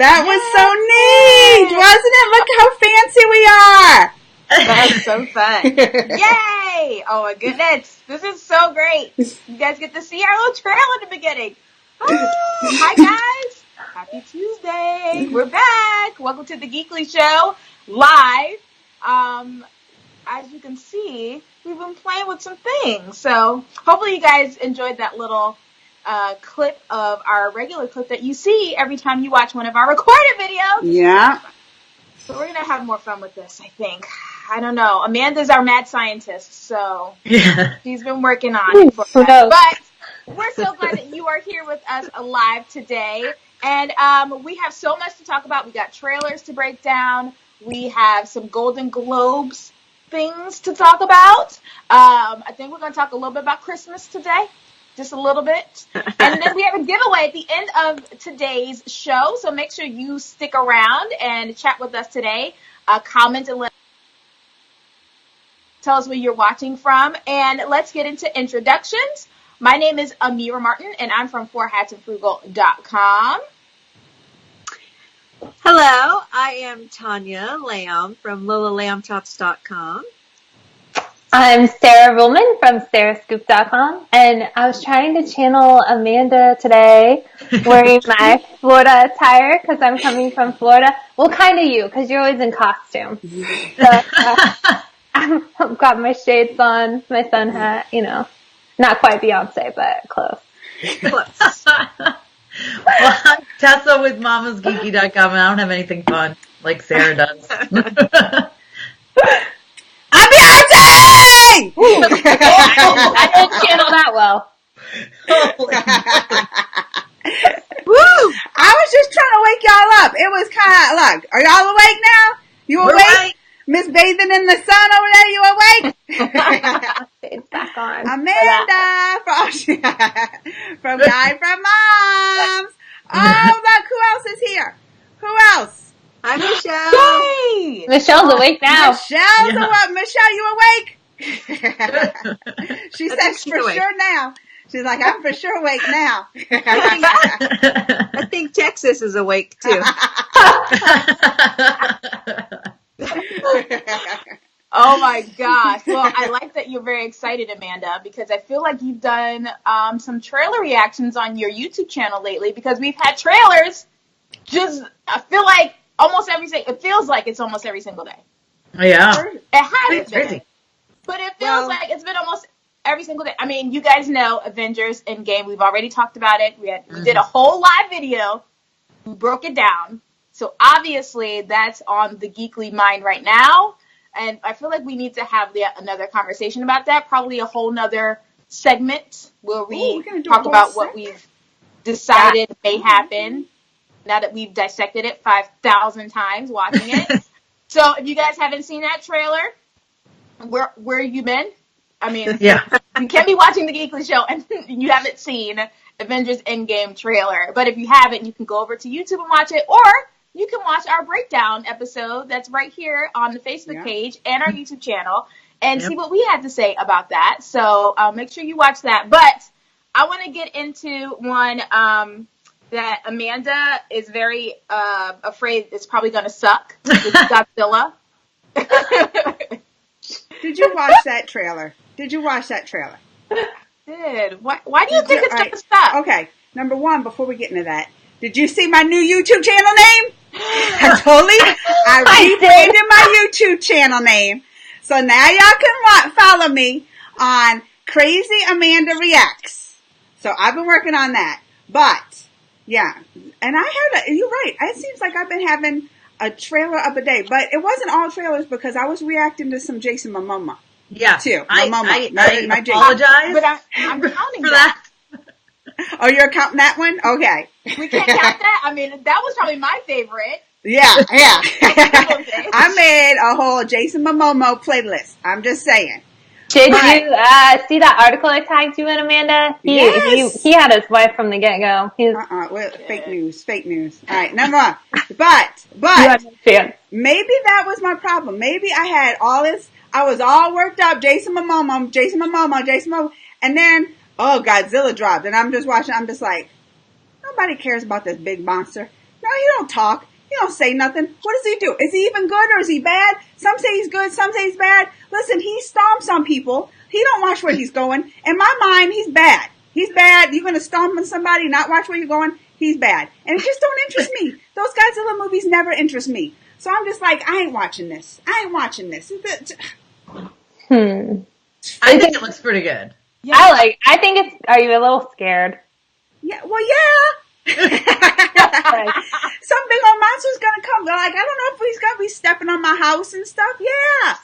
That was so neat, wasn't it? Look how fancy we are. That's so fun. Yay! Oh my goodness. This is so great. You guys get to see our little trail in the beginning. Oh, hi guys. Happy Tuesday. We're back. Welcome to the Geekly Show live. As you can see, we've been playing with some things. So hopefully you guys enjoyed that little clip of our regular clip that you see every time you watch one of our recorded videos. Yeah. So we're going to have more fun with this, I think. I don't know. Amanda's our mad scientist, so she's been working on it for us. But we're so glad that you are here with us live today. And we have so much to talk about. We got trailers to break down. We have some Golden Globes things to talk about. I think we're going to talk a little bit about Christmas today. Just a little bit. And then we have a giveaway at the end of today's show. So make sure you stick around and chat with us today. Comment and tell us where you're watching from. And let's get into introductions. My name is Amira Martin, and I'm from fourhatsandfrugal.com. Hello, I am Tanya Lamb from LolaLambChops.com. I'm Sarah Ruhlman from SarahScoop.com, and I was trying to channel Amanda today wearing my Florida attire because I'm coming from Florida. Well, kind of you, because you're always in costume. So, I've got my shades on, my sun hat, you know. Not quite Beyonce, but close. Well, I'm Tessa with mamasgeeky.com, and I don't have anything fun like Sarah does. I'm Beyonce! I didn't channel that well. Woo! I was just trying to wake y'all up. It was kind of, look, are y'all awake now? You awake? Right. Miss Bathing in the sun over there, you awake? It's back on. Amanda from Guy from Moms. Oh, look, who else is here? Who else? Hi, Michelle. Yay! Michelle's awake now. Michelle's awake. Michelle, you awake? She said for awake. sure now. She's like, I'm for sure awake now. I think Texas is awake too. Oh my gosh. Well, I like that you're very excited, Amanda, because I feel like you've done some trailer reactions on your YouTube channel lately, because we've had trailers I feel like it feels like it's almost every single day. Yeah. It hasn't It's crazy. been. But it feels like it's been almost every single day. I mean, you guys know Avengers Endgame. We've already talked about it. We did a whole live video. We broke it down. So obviously that's on the Geekly mind right now. And I feel like we need to have another conversation about that. Probably a whole nother segment where we talk about what we've decided may happen now that we've dissected it 5,000 times watching it. So if you guys haven't seen that trailer, where have you been? I mean, you can be watching the Geekly Show and you haven't seen Avengers Endgame trailer. But if you haven't, you can go over to YouTube and watch it, or you can watch our breakdown episode that's right here on the Facebook page and our YouTube channel and see what we had to say about that. So make sure you watch that. But I want to get into one that Amanda is very afraid is probably going to suck, which is Godzilla. Did you watch that trailer? I did. Why do you think it's going to suck? Okay, number one, before we get into that, did you see my new YouTube channel name? I rebranded my YouTube channel name. So now y'all can follow me on Crazy Amanda Reacts. So I've been working on that. But, yeah. And you're right. It seems like I've been having a trailer of a day. But it wasn't all trailers because I was reacting to some Jason Momoa. Yeah. Too. I But apologize. I'm counting for that. Oh, you're counting that one? Okay. We can't count that? I mean, that was probably my favorite. Yeah. I made a whole Jason Momoa playlist. I'm just saying. Did you see that article I tagged you in, Amanda? He had his wife from the get-go. Fake news. All right, number one. But maybe that was my problem. Maybe I had all this. I was all worked up. Jason Momoa. And then, Godzilla dropped. And I'm just watching. I'm just like, nobody cares about this big monster. No, he don't talk. He don't say nothing. What does he do? Is he even good or is he bad? Some say he's good, some say he's bad. Listen, he stomps on people. He don't watch where he's going. In my mind, he's bad. He's bad. You're going to stomp on somebody, not watch where you're going? He's bad. And it just don't interest me. Those Godzilla movies never interest me. So I'm just like, I ain't watching this. I ain't watching this. I think it looks pretty good. Yeah. I think it's, are you a little scared? Yeah, well, yeah. Some big old monster's gonna come. They're like, I don't know if he's gonna be stepping on my house and stuff. Yeah.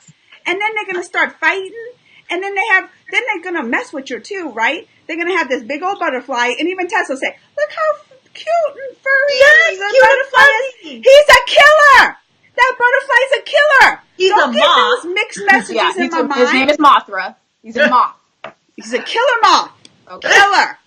And then they're gonna start fighting. And then they're gonna mess with you too, right? They're gonna have this big old butterfly. And even Tess will say, look how cute and furry the butterfly is. He's a killer. That butterfly's a killer. He's Don't a get moth. those mixed messages in my mind. His name is Mothra. He's a moth. He's a killer moth. Okay. Killer.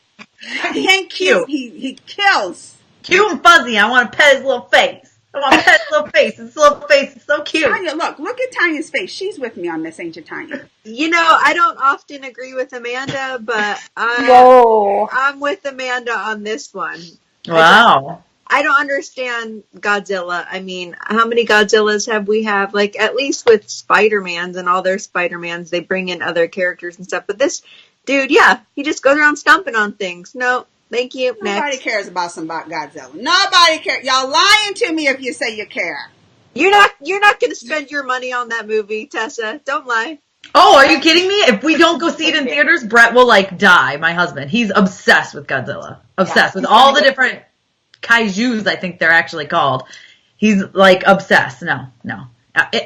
He ain't cute. He kills. Cute and fuzzy. I want to pet his little face. I want to pet his little face. His little face is so cute. Tanya, look at Tanya's face. She's with me on this, ain't you, Tanya? You know, I don't often agree with Amanda, but Whoa. I'm with Amanda on this one. Wow. I don't understand Godzilla. I mean, how many Godzillas have we have? Like, at least with Spider-Mans and all their Spider-Mans, they bring in other characters and stuff. But this dude, yeah, he just goes around stomping on things. No, thank you. Nobody Next. cares about Godzilla. Nobody cares. Y'all lying to me if you say you care. You're not going to spend your money on that movie, Tessa. Don't lie. Oh, are you kidding me? If we don't go see it in theaters, Brett will, die, my husband. He's obsessed with Godzilla. Obsessed with all the different kaijus, I think they're actually called. He's, obsessed. No.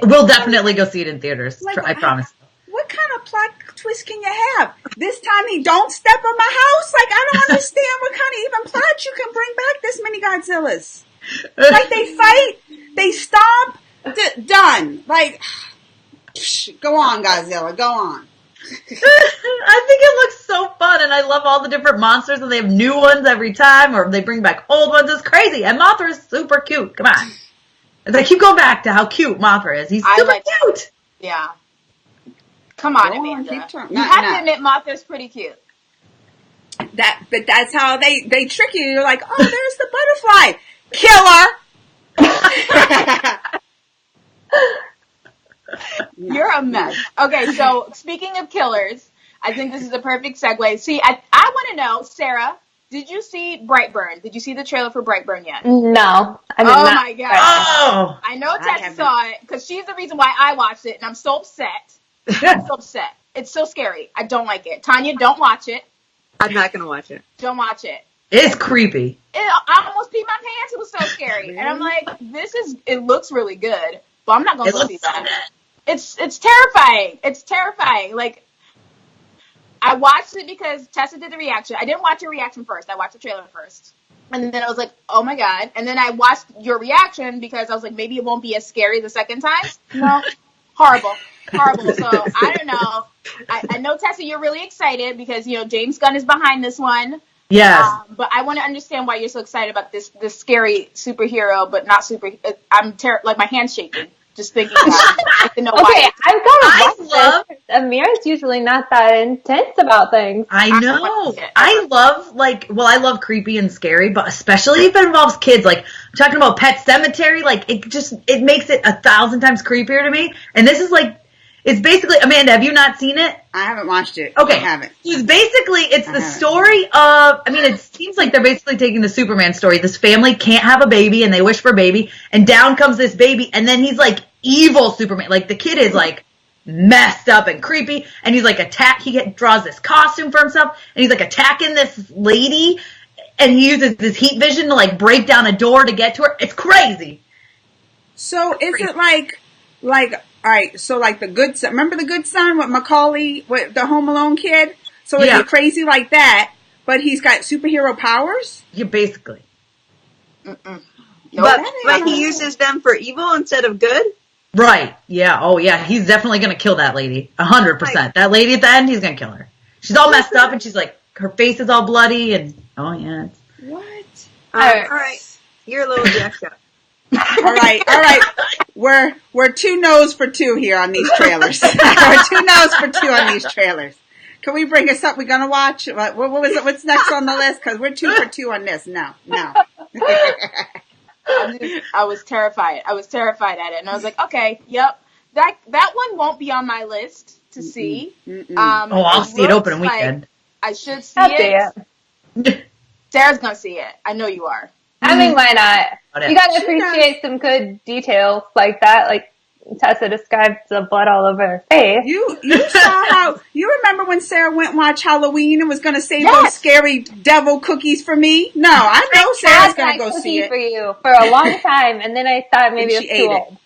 We'll definitely go see it in theaters. I promise. What kind of plot twist can you have? This time he don't step on my house? I don't understand what kind of even plot you can bring back this many Godzillas. They fight, they stomp, done. Go on, Godzilla, go on. I think it looks so fun, and I love all the different monsters, and they have new ones every time, or they bring back old ones. It's crazy, and Mothra is super cute. Come on. They keep going back to how cute Mothra is. He's super cute. Yeah. Come on, Amanda. You have to admit Mothra's pretty cute. But that's how they trick you. You're like, oh, there's the butterfly. Killer! You're a mess. Okay, so speaking of killers, I think this is a perfect segue. See, I want to know, Sarah, did you see Brightburn? Did you see the trailer for Brightburn yet? No. I did not. not. My God. Oh! I know Tessa saw it, because she's the reason why I watched it, and I'm so upset. I'm so upset. It's so scary. I don't like it. Tanya, don't watch it. I'm not going to watch it. Don't watch it. It's creepy. I almost peed my pants. It was so scary. And I'm like, it looks really good, but I'm not going to go see that. It's terrifying. It's terrifying. I watched it because Tessa did the reaction. I didn't watch your reaction first. I watched the trailer first. And then I was like, oh my God. And then I watched your reaction because I was like, maybe it won't be as scary the second time. No. Horrible. So I don't know. I know, Tessa, you're really excited because, James Gunn is behind this one. Yes. But I want to understand why you're so excited about this scary superhero, but not super. I'm my hand's shaking just thinking about it. I have to know why. I've got to watch this. Amira's usually not that intense about things. I know. I love creepy and scary, but especially if it involves kids. I'm talking about Pet Sematary. It makes it 1,000 times creepier to me. And this is it's basically, Amanda, have you not seen it? I haven't watched it. Okay. I haven't. It's the story of, it seems like they're basically taking the Superman story. This family can't have a baby and they wish for a baby and down comes this baby and then he's evil Superman. The kid is messed up and creepy and he's he draws this costume for himself and he's attacking this lady and he uses this heat vision to break down a door to get to her. It's crazy. So is it all right, so the Good Son, remember the Good Son with Macaulay, with the Home Alone kid? So is it crazy like that, but he's got superhero powers? Yeah, basically. Mm-mm. But he uses them for evil instead of good? Right, yeah, oh yeah, he's definitely gonna kill that lady, 100%. That lady at the end, he's gonna kill her. She's all messed up and she's her face is all bloody and, oh yeah. What? All right. You're a little jacked up. All right. We're 2 no's for 2 here on these trailers. We're 2 no's for 2 on these trailers. Can we bring us up? We're gonna watch. What was it? What's next on the list? Because we're 2 for 2 on this. No. I was terrified. I was terrified at it, and I was like, okay, yep, that one won't be on my list to see. I'll see it open weekend. I should see it. Sarah's gonna see it. I know you are. I mean, why not? You gotta appreciate some good details like that, like Tessa described the blood all over her face. You saw how, you remember when Sarah went and watched Halloween and was going to save those scary devil cookies for me? No, I know Sarah's going to go see it. For you for a long time, and then I thought maybe it was too old.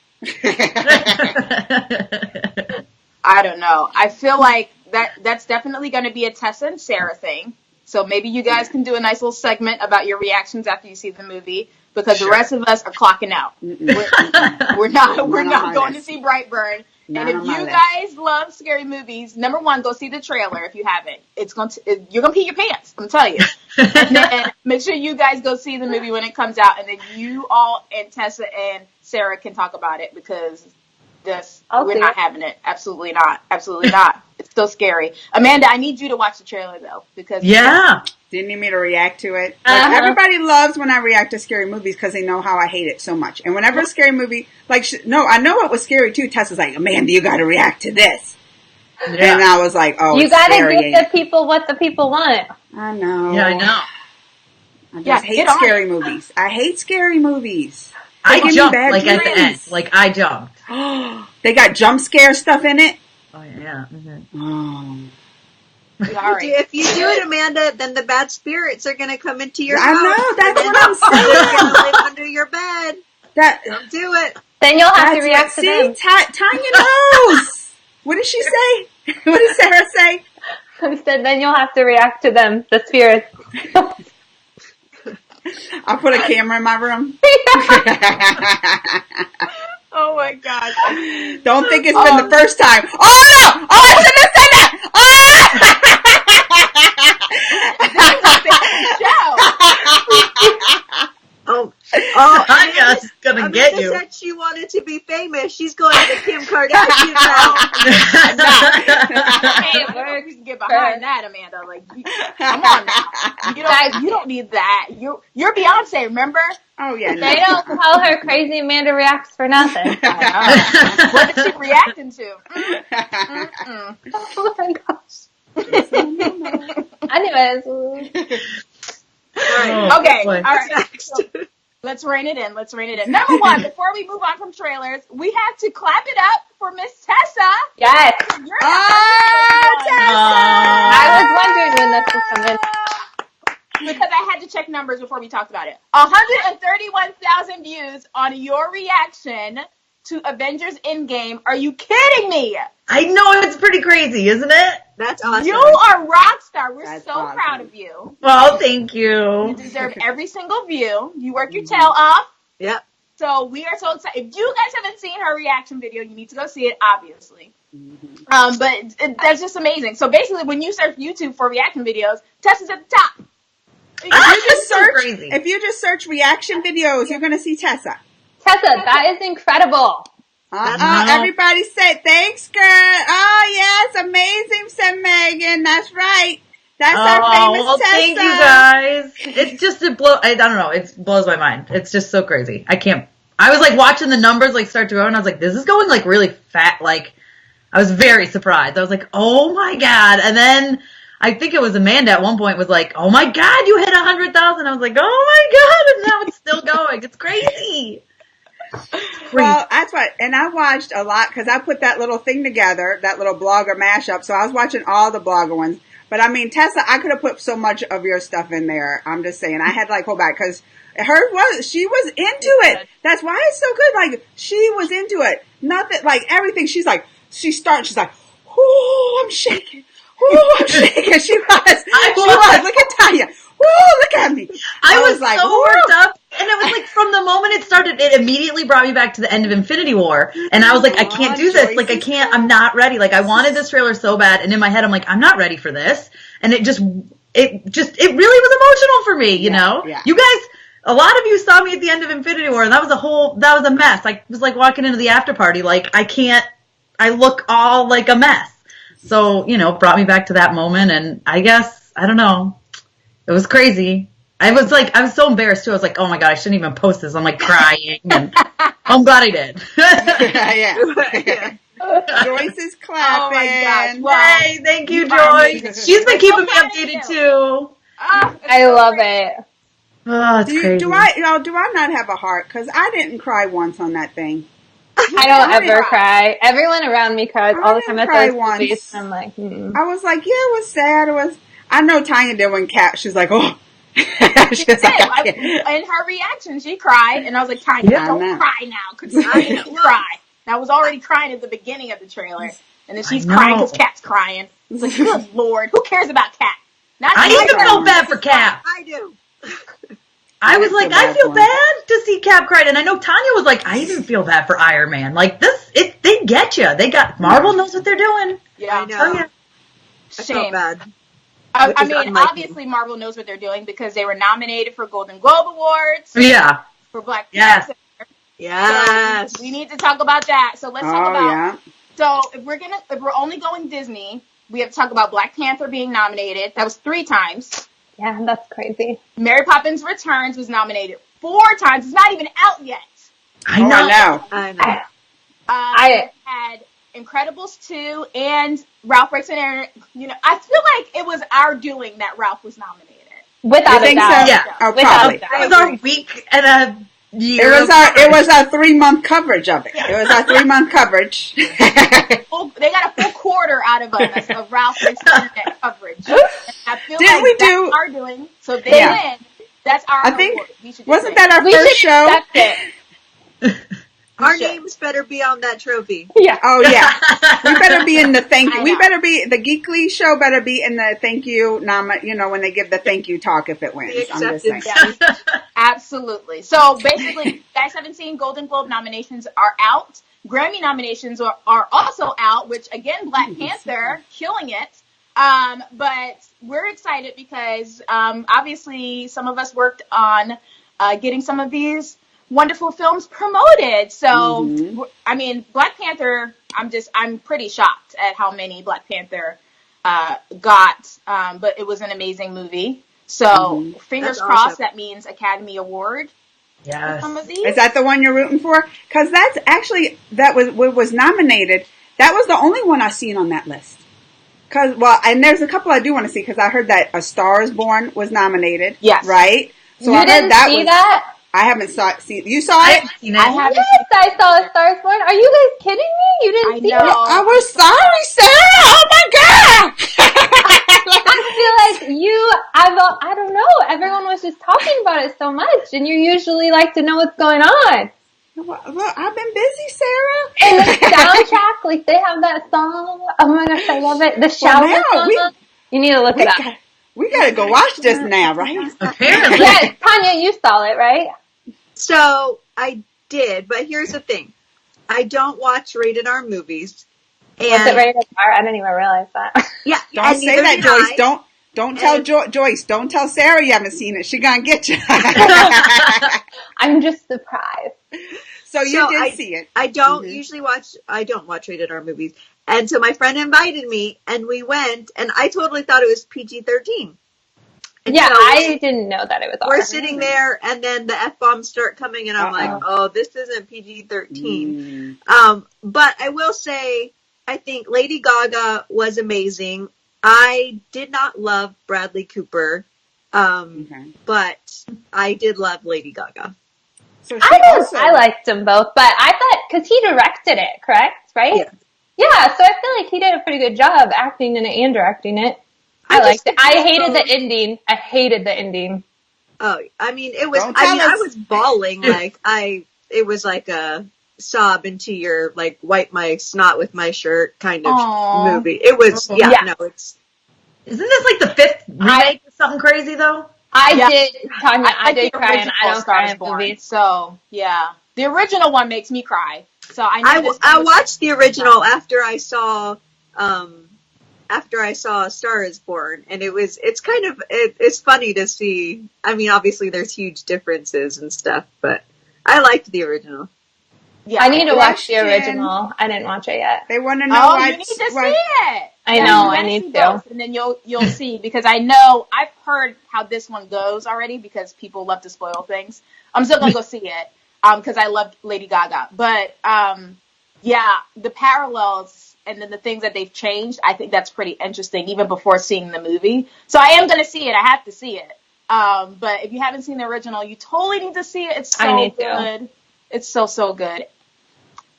I don't know. I feel like that's definitely going to be a Tessa and Sarah thing. So maybe you guys can do a nice little segment about your reactions after you see the movie, because the rest of us are clocking out. We're not going to see Brightburn. And if you guys love scary movies, number one, go see the trailer if you haven't. You're gonna pee your pants. I'm telling you. And then make sure you guys go see the movie when it comes out, and then you all and Tessa and Sarah can talk about it, because we're not having it. Absolutely not. Absolutely not. It's still scary. Amanda, I need you to watch the trailer though, because didn't need me to react to it. Like, everybody loves when I react to scary movies because they know how I hate it so much. And whenever a scary movie, I know it was scary too. Tessa's like, Amanda, you got to react to this. Yeah. And I was like, oh, you got to give the people what the people want. I know. Yeah, I know. I just hate scary movies. I hate scary movies. I jumped at the end. I jumped. They got jump scare stuff in it. Oh yeah. Mm-hmm. Oh. If you do it, Amanda, then the bad spirits are going to come into your house. I know, that's what I'm saying. They're going to live under your bed. Don't do it. Then you'll have to react to them. Tanya knows. What did she say? What did Sarah say? I said, then you'll have to react to them, the spirits. I'll put a camera in my room. Oh my God. Don't think it's been the first time. Oh no! Oh, I shouldn't have said that! Tanya's gonna get you. Said she wanted to be famous. She's going to Kim Kardashian now. Hey, we can get behind that, Amanda. Like, come on now. You don't need that. You're Beyonce, remember? Oh yeah. They don't call her Crazy Amanda Reacts for nothing. What is she reacting to? Oh my gosh. Anyways. Okay. All right. So, let's rein it in. Number one, before we move on from trailers, we have to clap it up for Miss Tessa. Yes. Tessa! I was wondering when this was coming. Because I had to check numbers before we talked about it. 131,000 views on your reaction to Avengers Endgame. Are you kidding me? I know, it's pretty crazy, isn't it? That's awesome. You are a rock star. We're so proud of you. Well, thank you. You deserve every single view. You work your tail off. Yep. So we are so excited. If you guys haven't seen her reaction video, you need to go see it, obviously. But that's just amazing. So basically, when you search YouTube for reaction videos, Tessa's at the top. If you just search reaction videos, you're going to see Tessa. Tessa, that is incredible. Everybody said, thanks, girl. Oh, yes, amazing, said Megan. That's right. That's our famous Tessa. Thank you, guys. It's just, I don't know, it blows my mind. It's just so crazy. I was, watching the numbers, start to go, and I was like, this is going, really fat. I was very surprised. I was like, oh, my God. And then I think it was Amanda at one point was like, oh, my God, you hit 100,000. I was like, oh, my God. And now it's still going. It's crazy. Well, that's what, and I watched a lot because I put that little thing together, that little blogger mashup. So I was watching all the blogger ones. But I mean, Tessa, I could have put so much of your stuff in there. I'm just saying, I had hold back because she was into it. That's why it's so good. She was into it. Nothing, everything. She's like, she's like, oh, I'm shaking. Oh, I'm shaking. She was. Look at Tanya. Oh, look at me. I was like, so worked up. And it was from the moment it started, it immediately brought me back to the end of Infinity War. And I was like, I can't do this. I can't, I'm not ready. I wanted this trailer so bad. And in my head, I'm like, I'm not ready for this. And it really was emotional for me, you know? Yeah. You guys, a lot of you saw me at the end of Infinity War, and that was a mess. I was walking into the after party, I look all like a mess. So, brought me back to that moment. And I guess, I don't know. It was crazy. I was so embarrassed too. I was like, oh my God, I shouldn't even post this. I'm like crying. And I'm glad I did. Yeah. Joyce is clapping. Oh my gosh. Well, Yay, thank you, Joyce. She's been keeping me updated too. I love it. Oh, it's crazy. Do I not have a heart? Because I didn't cry once on that thing. I don't ever cry. Everyone around me cries all the time at cry those once. movies. I'm like, I was like, yeah, it was sad. I know Tanya did when Cat. She's like, oh. She was like, in her reaction, she cried, and I was like, Tanya, don't cry now, because I didn't cry. And I was already crying at the beginning of the trailer, and then she's crying because Cat's crying. It's like, good Lord, who cares about Cat? I even felt bad for Cap. I do. I was like, I feel bad to see Cap cried, and I know Tanya was like, I even feel bad for Iron Man. Like they get you. Marvel knows what they're doing. Yeah, I know. Shame. I felt bad. I mean, obviously Marvel knows what they're doing because they were nominated for Golden Globe Awards. Yeah. For Black Panther. Yes. So we need to talk about that. So let's talk about. Yeah. So if we're only going Disney, we have to talk about Black Panther being nominated. That was 3 times. yeah, that's crazy. Mary Poppins Returns was nominated 4 times. It's not even out yet. I know. I had Incredibles 2 and Ralph Breaks an Error. I feel like it was our doing that Ralph was nominated. Without a doubt. So? Yeah. Oh, probably. It was our week and a year. It was our 3-month coverage of it. It was our 3-month coverage. They got a full quarter out of us of Ralph Breaks an Error coverage. And I feel that's our doing. So if they win, that's our award. Wasn't that our first show? Accept it. Our names better be on that trophy. Yeah. Oh yeah. We better be in the thank you. We better be the Geekly Show. Better be in the thank you. When they give the thank you talk if it wins. I'm just saying. Yeah. Absolutely. So basically, you guys haven't seen Golden Globe nominations are out. Grammy nominations are also out. Which again, Black Panther killing it. But we're excited because obviously some of us worked on getting some of these wonderful films promoted. So, I mean, Black Panther, I'm pretty shocked at how many Black Panther got, but it was an amazing movie. So, fingers crossed, that means Academy Award. Yes. For some of these. Is that the one you're rooting for? Because that's actually, was nominated. That was the only one I've seen on that list. And there's a couple I do want to see because I heard that A Star Is Born was nominated. Yes. Right? So You didn't see that? I haven't seen. You saw it? Yes, I saw A Star Is Born. Are you guys kidding me? You didn't see it? I was sorry, Sarah. Oh my God! I feel like I don't know. Everyone was just talking about it so much, and you usually like to know what's going on. Well, I've been busy, Sarah. And the soundtrack, like they have that song. Oh my gosh, I love it. The shower song. You need to look it up. We gotta go watch this now, right? Apparently. Yes, Tanya, you saw it, right? So I did, but here's the thing: I don't watch rated R movies. And Was it rated R? I didn't even realize that. Yeah, don't say that, Joyce. Don't tell Joyce. Don't tell Sarah you haven't seen it. She gonna get you. I'm just surprised. So you did see it. I don't usually watch. I don't watch rated R movies, and so my friend invited me, and we went, and I totally thought it was PG-13. Yeah, I didn't know that it was R. We're sitting there, and then the F-bombs start coming, and I'm like, oh, this isn't PG-13. But I will say, I think Lady Gaga was amazing. I did not love Bradley Cooper, but I did love Lady Gaga. So I liked them both, but I thought, because he directed it, correct? Right? Yeah, so I feel like he did a pretty good job acting in it and directing it. I liked it. I hated the ending. Oh, I mean, it was. I was bawling it was like a sob into your wipe my snot with my shirt kind of movie. It was. No, it's. Isn't this like the 5th remake or something crazy though? I did cry, and I don't cry in movies. So yeah, the original one makes me cry. So I watched the original after I saw. After I saw A Star Is Born, and it's funny to see. I mean, obviously there's huge differences and stuff, but I liked the original. Yeah, I need to watch the original. I didn't watch it yet. They want to know why. You need to see it. I Yeah, know, you I gotta need see to. both, and then you'll see, because I know I've heard how this one goes already, because people love to spoil things. I'm still gonna go see it because I love Lady Gaga, but yeah, the parallels and then the things that they've changed, I think that's pretty interesting even before seeing the movie. So I am gonna see it. I have to see it. But if you haven't seen the original, you totally need to see it. It's I so need to. good. It's so good.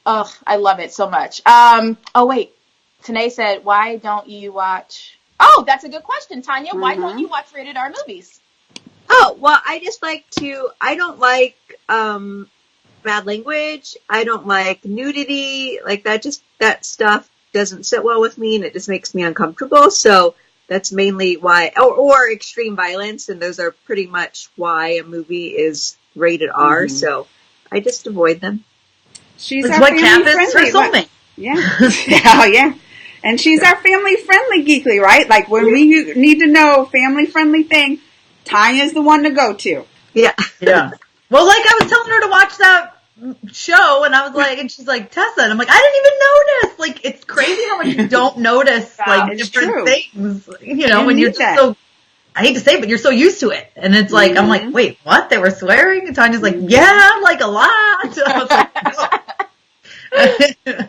Ugh, I love it so much. Oh wait. Tanae said, why don't you watch... Oh, that's a good question, Tanya. Why don't you watch rated R movies? Oh, well, I don't like bad language. I don't like nudity. Like that stuff doesn't sit well with me, and it just makes me uncomfortable. So that's mainly why, or extreme violence, and those are pretty much why a movie is rated R. So I just avoid them. She's our family friendly. Yeah. And she's our family-friendly Geekly, right? Like, when we need to know family-friendly thing, Tanya's the one to go to. Yeah. Well, like, I was telling her to watch that show, and I was like, and she's like, Tessa, and I'm like, I didn't even notice. Like, it's crazy how much you don't notice, like, different things. You know, when you're just so, I hate to say it, but you're so used to it. And it's like, I'm like, wait, what? They were swearing? And Tanya's like, yeah, like, a lot. I was like, no.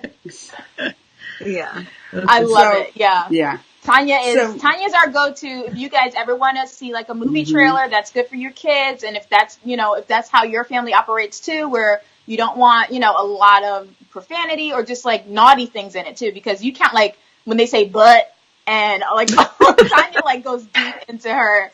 Yeah. I love it. Yeah. Yeah. Tanya's our go-to. If you guys ever want to see like a movie trailer that's good for your kids, and if that's how your family operates too, where you don't want, a lot of profanity or just like naughty things in it too, because you can't, like, when they say but, and like Tanya like goes deep into her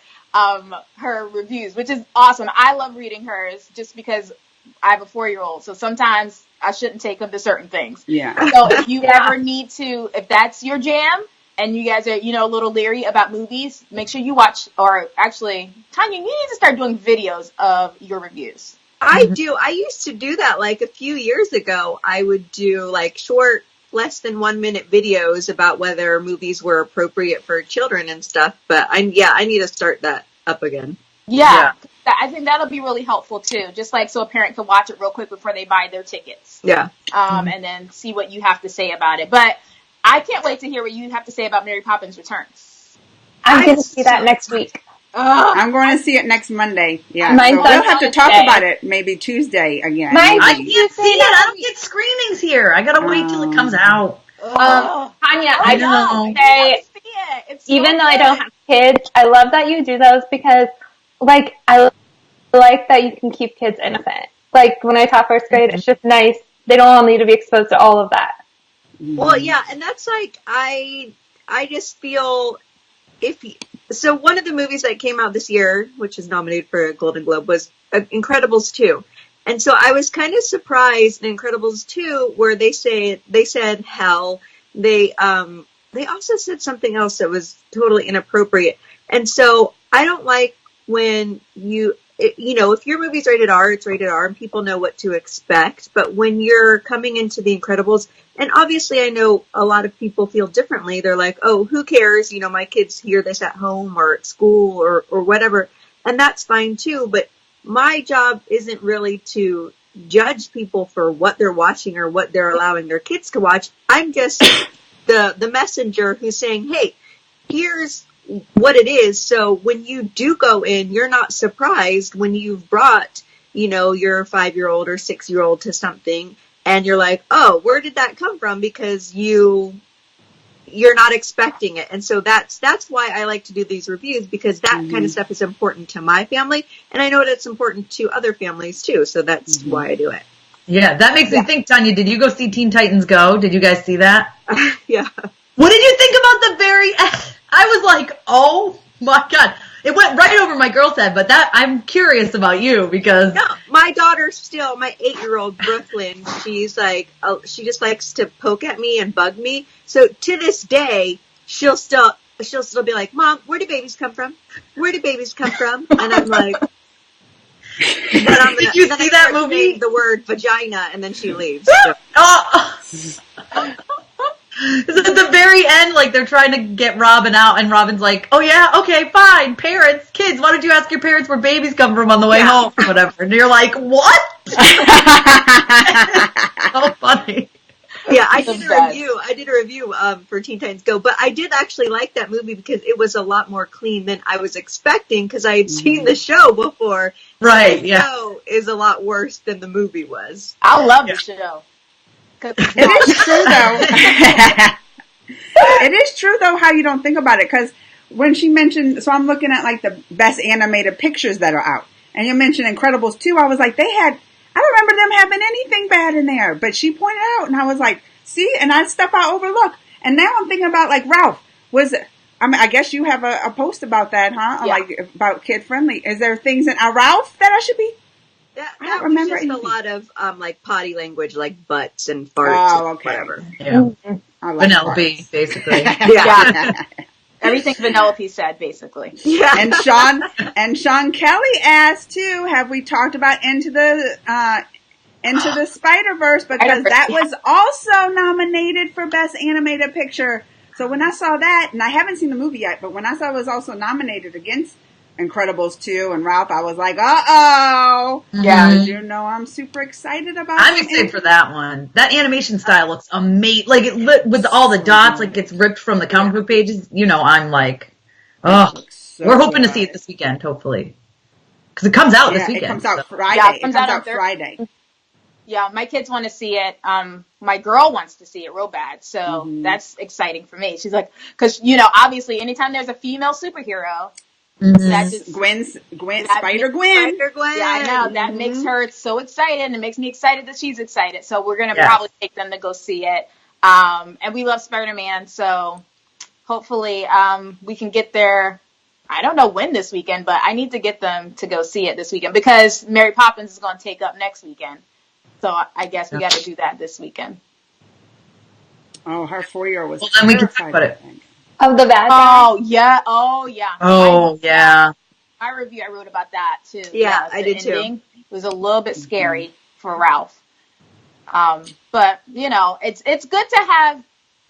reviews, which is awesome. I love reading hers just because I have a 4-year-old, so sometimes I shouldn't take them to certain things. Yeah. So if you ever need to, if that's your jam, and you guys are, a little leery about movies, make sure you watch, or actually, Tanya, you need to start doing videos of your reviews. I do. I used to do that, like, a few years ago. I would do, like, short, less than 1 minute videos about whether movies were appropriate for children and stuff. But I need to start that up again. Yeah. I think that'll be really helpful too. Just like so a parent can watch it real quick before they buy their tickets. Yeah. And then see what you have to say about it. But I can't wait to hear what you have to say about Mary Poppins Returns. I'm going to see that next week. I'm going to see it next Monday. Yeah. So we'll have to talk about it maybe Tuesday again. I can't see it. I don't get screenings here. I got to wait till it comes out. Tanya, I know. Say, even though I don't have kids, I love that you do those because, like, I like that you can keep kids innocent. Like, when I taught first grade, it's just nice. They don't all need to be exposed to all of that. Well, yeah, and that's like, I just feel, so one of the movies that came out this year, which is nominated for a Golden Globe, was Incredibles 2. And so I was kind of surprised in Incredibles 2 where they said hell. They also said something else that was totally inappropriate. And so I don't like when if your movie's rated R, it's rated R and people know what to expect. But when you're coming into The Incredibles, and obviously I know a lot of people feel differently. They're like, oh, who cares? My kids hear this at home or at school or whatever. And that's fine too. But my job isn't really to judge people for what they're watching or what they're allowing their kids to watch. I'm just the messenger who's saying, hey, here's what it is. So when you do go in, you're not surprised when you've brought, your 5-year-old or 6-year-old to something and you're like, oh, where did that come from? Because you're not expecting it. And so that's why I like to do these reviews, because that kind of stuff is important to my family. And I know that it's important to other families too. So that's why I do it. Yeah, that makes me think, Tanya, did you go see Teen Titans Go? Did you guys see that? Yeah. What did you think about the very end? I was like, oh my God. It went right over my girl's head, but I'm curious about you because... No, my daughter still, my 8-year-old Brooklyn, she's like, she just likes to poke at me and bug me. So to this day, she'll still be like, Mom, where do babies come from? Where do babies come from? And I'm like... Did you see that movie? The word vagina, and then she leaves. So. Is it at the very end, like they're trying to get Robin out, and Robin's like, oh yeah, okay, fine, parents, kids, why don't you ask your parents where babies come from on the way home, or whatever, and you're like, what? So funny. Yeah, I did a review. I did a review for Teen Titans Go, but I did actually like that movie because it was a lot more clean than I was expecting because I had seen the show before. Right. The show is a lot worse than the movie was. I love the show. It is true though. It is true though how you don't think about it because when she mentioned, so I'm looking at like the best animated pictures that are out, and you mentioned Incredibles 2. I was like, I don't remember them having anything bad in there, but she pointed out, and I was like, see, and that's stuff I overlook. And now I'm thinking about like Ralph. I guess you have a post about that, huh? Yeah. Like about kid friendly. Is there things in Ralph that I should be? I don't remember just a lot of like potty language, like butts and farts. Oh, and whatever. Yeah. Like Vanellope, basically. Yeah. Everything Vanellope said, basically. Yeah. And Sean Kelly asked too, have we talked about Into the Spider-Verse? Because that was also nominated for Best Animated Picture. So when I saw that, and I haven't seen the movie yet, but when I saw it was also nominated against Incredibles 2 and Ralph, I was like, uh-oh. Yeah. You know, I'm super excited about I'm excited for that one. That animation style looks amazing. Like, with all the dots, like, it's ripped from the comic book pages. You know, I'm like, oh. We're hoping to see it this weekend, hopefully. Because it comes out this weekend. It comes out Friday. Yeah, it comes out Friday. Yeah, my kids want to see it. My girl wants to see it real bad. So that's exciting for me. She's like, because, you know, obviously anytime there's a female superhero, that just, Gwen. Spider-Gwen. Spider-Gwen. Yeah, I know. That makes her so excited, and it makes me excited that she's excited. So we're going to probably take them to go see it. And we love Spider-Man, so hopefully we can get there. I don't know when this weekend, but I need to get them to go see it this weekend because Mary Poppins is going to take up next weekend. So I guess we got to do that this weekend. Oh, her 4-year-old was then we can terrified, talk about it. Of the bad guy? Oh, yeah. Oh, yeah. Oh, yeah. My review, I wrote about that, too. Yeah, I did, ending. Too. It was a little bit scary for Ralph. But, you know, it's good to have,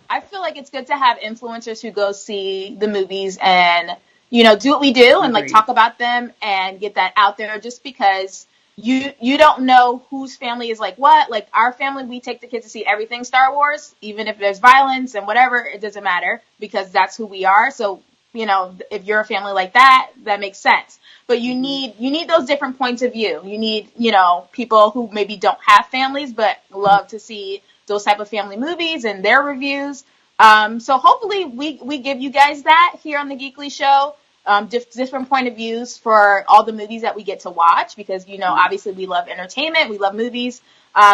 I feel like it's good to have influencers who go see the movies and, you know, do what we do and, like, talk about them and get that out there just because you don't know whose family is like what. Like, our family, we take the kids to see everything Star Wars, even if there's violence and whatever, it doesn't matter because that's who we are. So, you know, if you're a family like that, that makes sense. But you need those different points of view. You need, you know, people who maybe don't have families but love to see those type of family movies and their reviews. So hopefully we give you guys that here on the Geekly Show. Different point of views for all the movies that we get to watch because, you know, obviously we love entertainment, we love movies.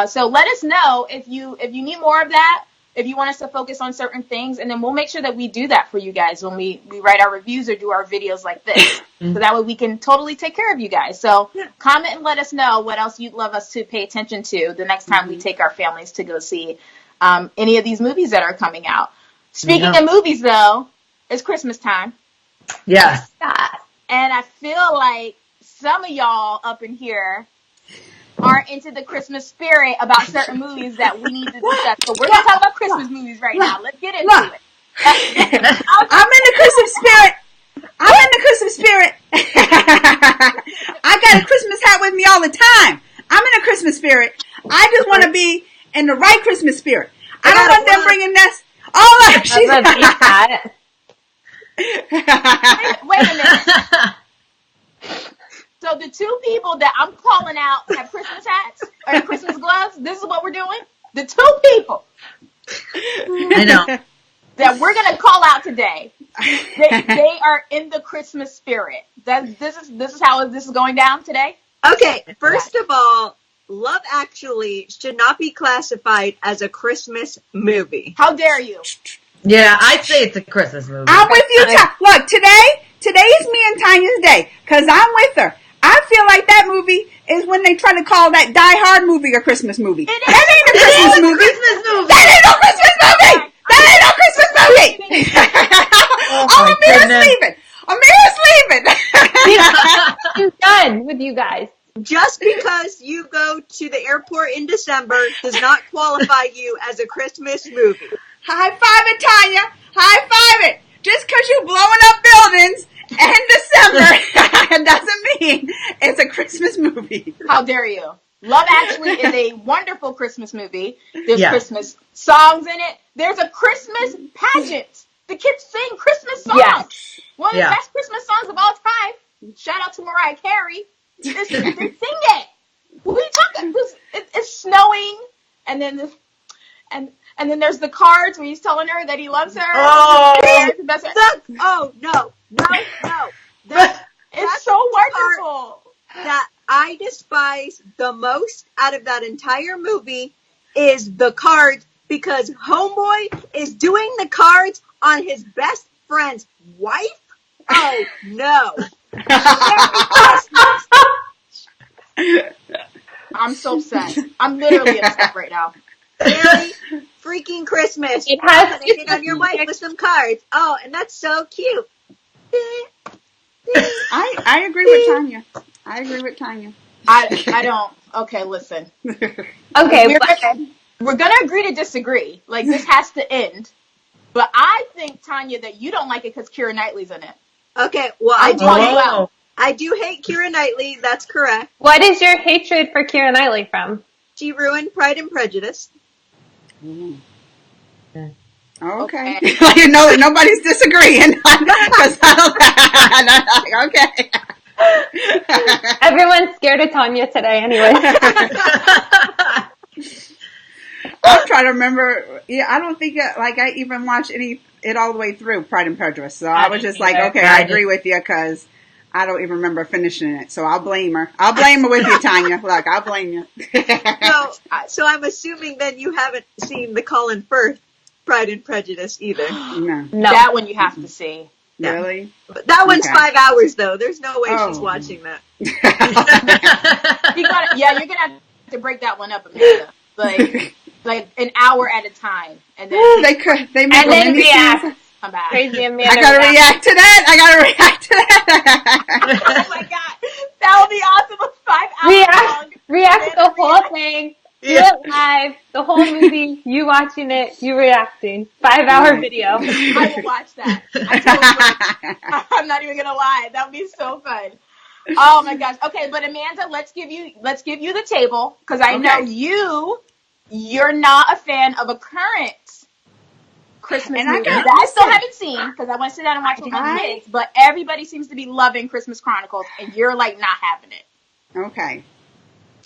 So let us know if you need more of that, if you want us to focus on certain things, and then we'll make sure that we do that for you guys when we write our reviews or do our videos like this. So that way we can totally take care of you guys. So comment and let us know what else you'd love us to pay attention to the next time we take our families to go see any of these movies that are coming out. Speaking of movies, though, it's Christmas time. Yes. And I feel like some of y'all up in here aren't into the Christmas spirit about certain movies that we need to discuss. So we're going to talk about Christmas movies right now. Let's get into it. I'm in the Christmas spirit. I got a Christmas hat with me all the time. I'm in a Christmas spirit. I just want to be in the right Christmas spirit. I don't want them bringing this. Oh, she's Wait a minute. So the two people that I'm calling out have Christmas hats or Christmas gloves. This is what we're doing. The two people I know that we're gonna call out today. They are in the Christmas spirit. This is how this is going down today. Okay, first of all, Love Actually should not be classified as a Christmas movie. How dare you? Yeah, I'd say it's a Christmas movie. I'm with you, Look, today is me and Tanya's day, because I'm with her. I feel like that movie is when they try to call that Die Hard movie a Christmas movie. That ain't a Christmas movie. That ain't no Christmas movie. That ain't no Christmas movie. Amira's leaving. I'm done with you guys. Just because you go to the airport in December does not qualify you as a Christmas movie. High five it, Tanya. High five it. Just because you're blowing up buildings in December doesn't mean it's a Christmas movie. How dare you? Love Actually is a wonderful Christmas movie. There's Yeah. Christmas songs in it. There's a Christmas pageant. The kids sing Christmas songs. Yes. One of the Yeah. best Christmas songs of all time. Shout out to Mariah Carey. They sing it. What are you talking? It's snowing, and then and then there's the cards where he's telling her that he loves her. Oh. No. It's so wonderful. That I despise the most out of that entire movie is the cards, because Homeboy is doing the cards on his best friend's wife. Oh no. I'm so upset. I'm literally upset right now. Merry freaking Christmas. It has You're gonna hit on your wife with some cards. Oh, and that's so cute. I agree with Tanya. I don't. Okay, listen. Okay. We're gonna agree to disagree. Like, this has to end. But I think, Tanya, that you don't like it because Keira Knightley's in it. Okay, well, I do hate Keira Knightley. That's correct. What is your hatred for Keira Knightley from? She ruined Pride and Prejudice. Okay. You know that nobody's disagreeing. Because okay. Everyone's scared of Tanya today anyway. I'm trying to remember. Yeah, I don't think I even watched it all the way through Pride and Prejudice. So I was just like, okay, I agree with you because I don't even remember finishing it. So I'll blame her. I'll blame her with you, Tanya. Look, I'll blame you. So I'm assuming then you haven't seen the Colin Firth Pride and Prejudice either. No. That one you have to see. Yeah. Really? But that one's 5 hours though. There's no way she's watching that. You're gonna have to break that one up, Amanda. Like an hour at a time, and then They make and then mini react. series. come back. Crazy Amanda. I gotta react to that. Oh my god, that would be awesome. A 5 hour long. React to the whole thing. Do it live. The whole movie. You watching it. You reacting. 5-hour video. I will watch that. I'm not even gonna lie. That would be so fun. Oh my gosh. Okay, but Amanda, let's give you the table because I know you're not a fan of a current Christmas movie that I still haven't seen because I want to sit down and watch it with my kids. But everybody seems to be loving Christmas Chronicles, and you're like not having it. Okay.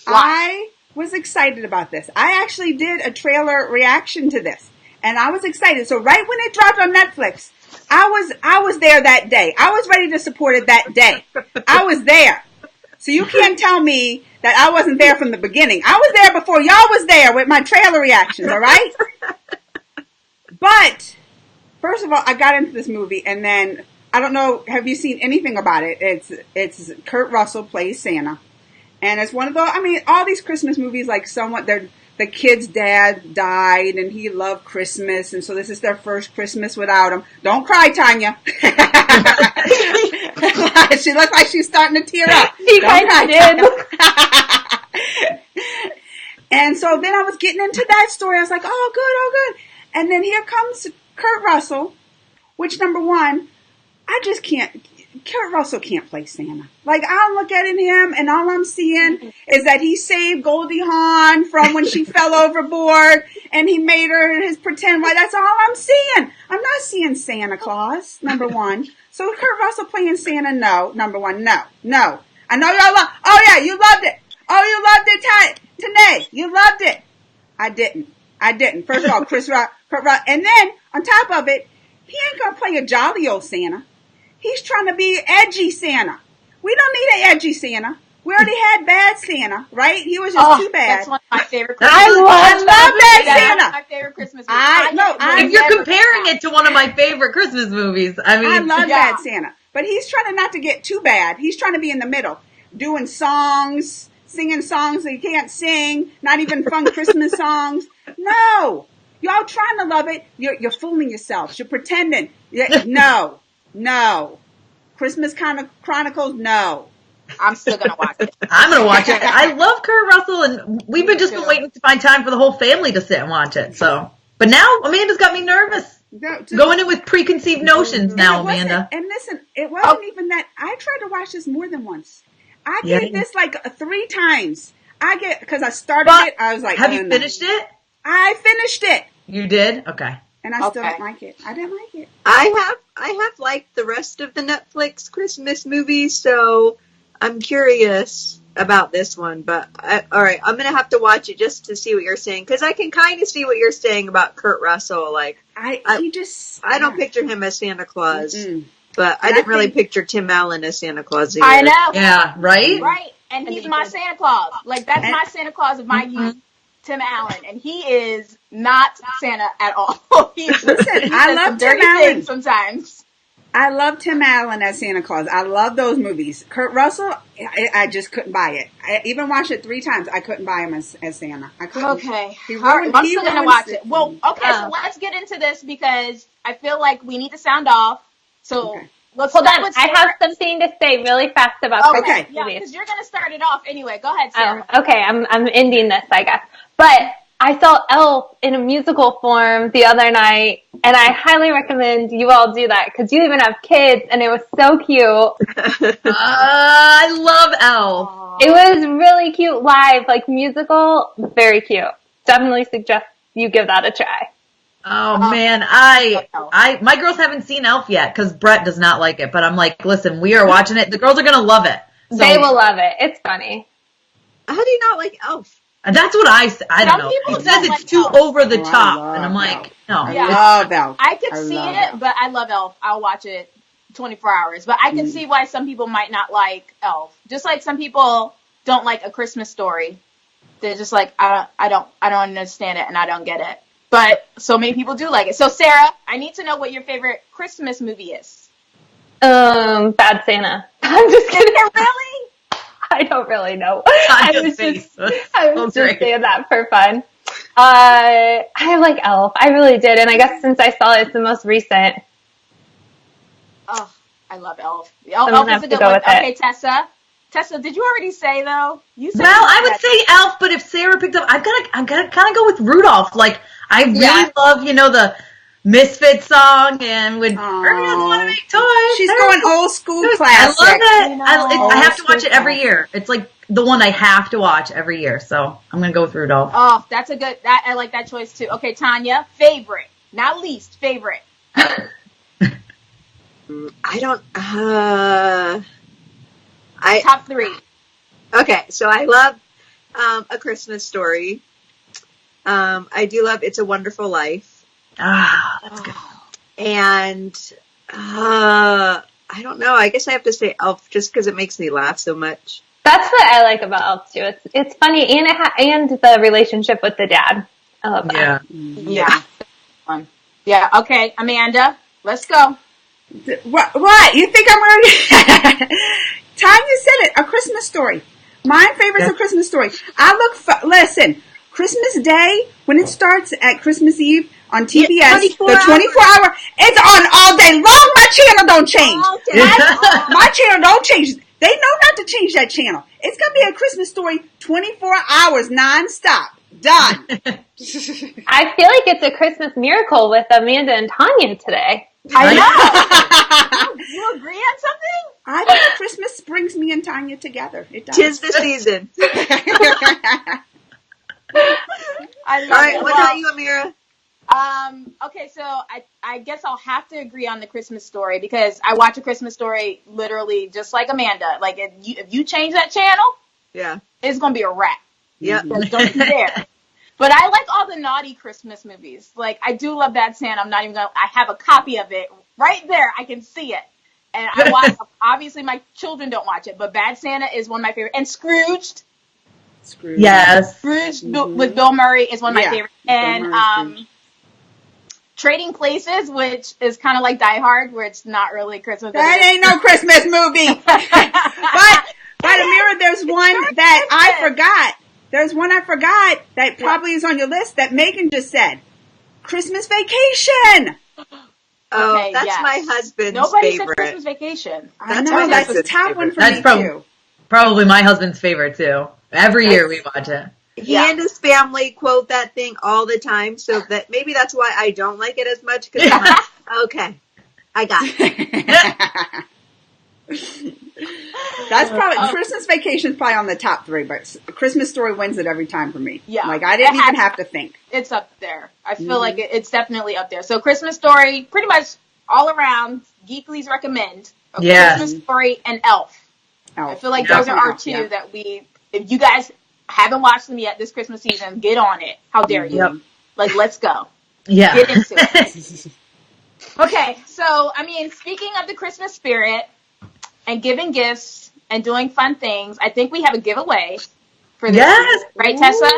Why? I was excited about this. I actually did a trailer reaction to this, and I was excited. So right when it dropped on Netflix, I was there that day. I was ready to support it that day. I was there. So you can't tell me that I wasn't there from the beginning. I was there before y'all was there with my trailer reactions, all right? But first of all, I got into this movie, and then I don't know. Have you seen anything about it? It's Kurt Russell plays Santa, and it's one of those. I mean, all these Christmas movies, like the kid's dad died, and he loved Christmas, and so this is their first Christmas without him. Don't cry, Tanya. She looks like she's starting to tear up. She kind of did. And so then I was getting into that story. I was like, oh, good. And then here comes Kurt Russell, which, number one, I just can't. Kurt Russell can't play Santa. Like, I look at him, and all I'm seeing is that he saved Goldie Hawn from when she fell overboard, and he made her his pretend wife. That's all I'm seeing. I'm not seeing Santa Claus, number one. So Kurt Russell playing Santa, no. Number one, no. I know y'all love. Oh yeah, you loved it. Oh, you loved it, Tanae. You loved it. I didn't. First of all, Kurt Russell, and then on top of it, he ain't gonna play a jolly old Santa. He's trying to be edgy Santa. We don't need an edgy Santa. We already had bad Santa, right? He was just too bad. That's one of my favorite Christmas I love bad That's Santa. one of my favorite Christmas movies. If you're comparing it to one of my favorite Christmas movies, I mean, I love bad Santa. But he's trying not to get too bad. He's trying to be in the middle, doing songs, singing songs that he can't sing, not even fun Christmas songs. No. Y'all trying to love it. You're fooling yourselves. You're pretending. No. Christmas Chronicles, no. I'm still going to watch it. I'm going to watch it. I love Kurt Russell, and we've been waiting to find time for the whole family to sit and watch it. So, but now Amanda's got me nervous. Going in with preconceived notions now, Amanda. And listen, it wasn't even that. I tried to watch this more than once. I gave this like 3 times. because I started it, I was like, have you finished it? I finished it. You did? Okay. And I still don't like it. I didn't like it. I have liked the rest of the Netflix Christmas movies, so I'm curious about this one. But all right, I'm gonna have to watch it just to see what you're saying, because I can kind of see what you're saying about Kurt Russell. Like, I don't picture him as Santa Claus, but I didn't really picture Tim Allen as Santa Claus either. I know. Yeah. Right. Right. And he's my Santa Claus. Like, that's my Santa Claus of my youth. Tim Allen, and he is not Santa at all. I love Tim Allen sometimes. I love Tim Allen as Santa Claus. I love those movies. Kurt Russell, I just couldn't buy it. I even watched it 3 times. I couldn't buy him as Santa. I couldn't. Okay. All right, I'm still going to watch it. Well, okay, so let's get into this because I feel like we need to sound off. So let's hold on. I have something to say really fast about Christmas movies. Yeah, because you're going to start it off anyway. Go ahead, Sarah. Okay, I'm ending this, I guess. But I saw Elf in a musical form the other night, and I highly recommend you all do that because you even have kids, and it was so cute. I love Elf. Aww. It was really cute live, like musical, very cute. Definitely suggest you give that a try. Oh man, my girls haven't seen Elf yet because Brett does not like it, but I'm like, listen, we are watching it. The girls are gonna love it. So. They will love it. It's funny. How do you not like Elf? That's what I don't know. It says it's too over the top, and I'm like, no. Yeah. I love Elf. I could see it, but I love Elf. I'll watch it 24 hours. But I can see why some people might not like Elf. Just like some people don't like A Christmas Story. They're just like, I don't understand it, and I don't get it. But so many people do like it. So Sarah, I need to know what your favorite Christmas movie is. Bad Santa. I'm just kidding. Really? I don't really know. I was just saying that for fun. I like Elf. I really did. And I guess since I saw it, it's the most recent. Oh, I love Elf. Elf is a good one. Okay, Tessa. Tessa, did you already say though? You said I would say Elf, but if Sarah picked up, I'm gonna kind of go with Rudolph. Like, I really love, the Misfit song and when Ernie doesn't want to make toys. She's going old school classic. I love it. I have to watch it every year. It's like the one I have to watch every year. So I'm going to go with Rudolph. Oh, that's a good, I like that choice too. Okay, Tanya, favorite, not least, favorite. I don't, top 3. Okay, so I love A Christmas Story. I do love It's a Wonderful Life. Ah, that's good. And I don't know. I guess I have to say Elf just because it makes me laugh so much. That's what I like about Elf too. It's funny and the relationship with the dad. I love that. Yeah. Yeah. Okay, Amanda, let's go. What? You think I'm already? Tanya said it. A Christmas Story. My favorite's A Christmas Story. Listen. Christmas Day, when it starts at Christmas Eve on TBS, the 24-hour, it's on all day long. My channel don't change. My channel don't change. They know not to change that channel. It's going to be A Christmas Story 24 hours nonstop. Done. I feel like it's a Christmas miracle with Amanda and Tanya today. I know. You agree on something? I think Christmas brings me and Tanya together. It does. 'Tis the season. I love All right, it. what about you, Amira? Okay, so I guess I'll have to agree on the Christmas Story because I watch A Christmas Story literally just like Amanda. Like if you change that channel, it's gonna be a wrap. Yeah, don't you dare. But I like all the naughty Christmas movies. Like I do love Bad Santa. I have a copy of it right there. I can see it, and I watch. Obviously, my children don't watch it, but Bad Santa is one of my favorite. And Scrooged. Yes. Scrooge with Bill Murray is one of my favorites. And Trading Places, which is kind of like Die Hard, where it's not really Christmas. That ain't no Christmas movie. but Amira, there's one that I forgot. There's one I forgot that probably is on your list that Megan just said. Christmas Vacation. Oh, okay, that's my husband's Nobody favorite. Said Christmas Vacation. I know, that's the top one for me too. Probably my husband's favorite too. Every year we watch it. He and his family quote that thing all the time, so that maybe that's why I don't like it as much. Because I'm like, okay, I got it. That's probably Christmas Vacation's probably on the top 3, but Christmas Story wins it every time for me. Yeah, like I didn't even have to think. It's up there. I feel like it's definitely up there. So Christmas Story, pretty much all around. Geekly's recommend. Christmas Story and Elf. I feel like those are our two that we. If you guys haven't watched them yet this Christmas season, get on it. How dare you? Yep. Like, let's go. Yeah. Get into it. Okay, so I mean, speaking of the Christmas spirit and giving gifts and doing fun things, I think we have a giveaway for this week. Right, Tessa?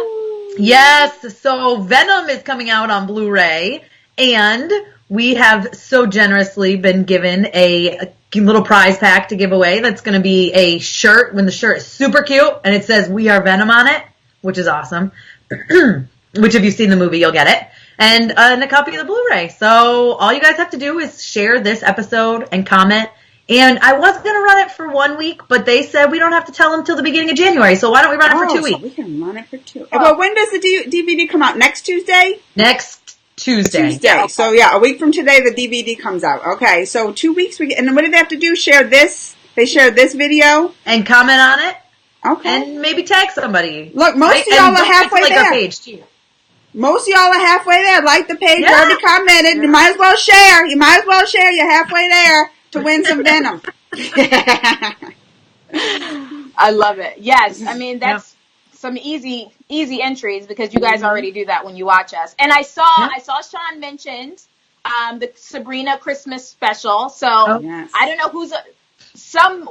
Yes. So Venom is coming out on Blu-ray, and we have so generously been given a little prize pack to give away. That's going to be a shirt, when the shirt is super cute, and it says "We Are Venom" on it, which is awesome. Which, if you've seen the movie, you'll get it. And a copy of the Blu-ray. So all you guys have to do is share this episode and comment. And I was going to run it for 1 week, but they said we don't have to tell them till the beginning of January. So why don't we run it for 2 weeks? So we can run it for 2. Well, when does the DVD come out? Next Tuesday? Next Tuesday. Yeah, okay. So a week from today the DVD comes out. Okay, so 2 weeks. And then what do they have to do? Share this? They share this video? And comment on it. Okay. And maybe tag somebody. Look, most of y'all are halfway there. Our page too. Most of y'all are halfway there. Like the page, already commented. You might as well share. You're halfway there to win some Venom. I love it. Yes, I mean that's some easy entries because you guys already do that when you watch us. And I saw Sean mentioned the Sabrina Christmas special. So I don't know who's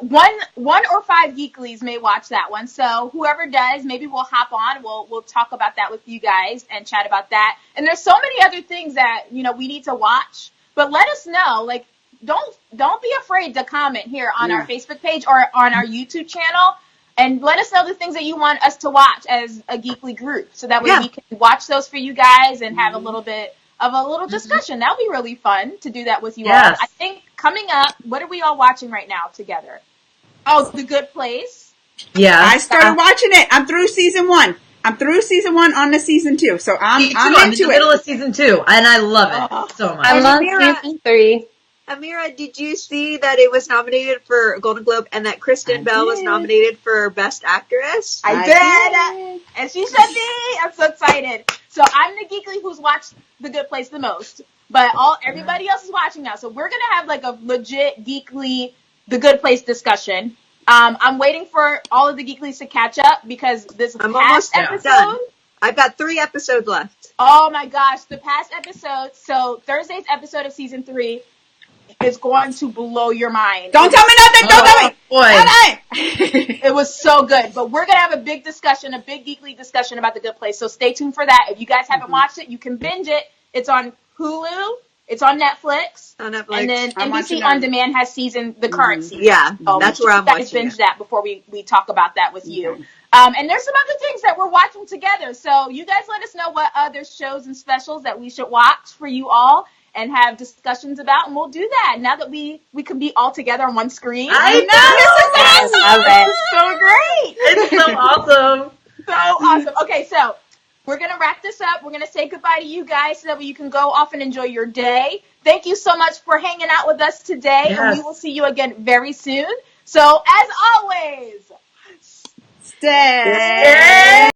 one or 5 Geeklies may watch that one. So whoever does, maybe we'll hop on. We'll talk about that with you guys and chat about that. And there's so many other things that we need to watch. But let us know. Like, don't be afraid to comment here on our Facebook page or on our YouTube channel, and let us know the things that you want us to watch as a Geekly group, so that way we can watch those for you guys and have a little bit of a little discussion. That would be really fun to do that with you all. I think coming up, what are we all watching right now together? Oh, The Good Place. Yeah. I started watching it. I'm through season 1. On to season 2. So I'm into the middle of season 2, and I love it so much. I'm on season 3. Amira, did you see that it was nominated for a Golden Globe and that Kristen Bell was nominated for Best Actress? I did. And she should be. I'm so excited. So I'm the Geekly who's watched The Good Place the most, but everybody else is watching now. So we're going to have like a legit Geekly The Good Place discussion. I'm waiting for all of the Geeklies to catch up because this past episode. Done. I've got 3 episodes left. Oh my gosh. The past episode. So Thursday's episode of season 3 is going to blow your mind. Don't tell me nothing. Don't tell me. Boy. It was so good. But we're going to have a big discussion, a big Geekly discussion about The Good Place. So stay tuned for that. If you guys haven't watched it, you can binge it. It's on Hulu. It's on Netflix. And then NBC On Demand has the current season. Yeah, that's where I'm watching it. Binge that before we talk about that with you. And there's some other things that we're watching together. So you guys let us know what other shows and specials that we should watch for you all and have discussions about, and we'll do that now that we can be all together on one screen. I know! This is so great! It's so awesome. So awesome. Okay, so we're going to wrap this up. We're going to say goodbye to you guys so that you can go off and enjoy your day. Thank you so much for hanging out with us today, and we will see you again very soon. So, as always, stay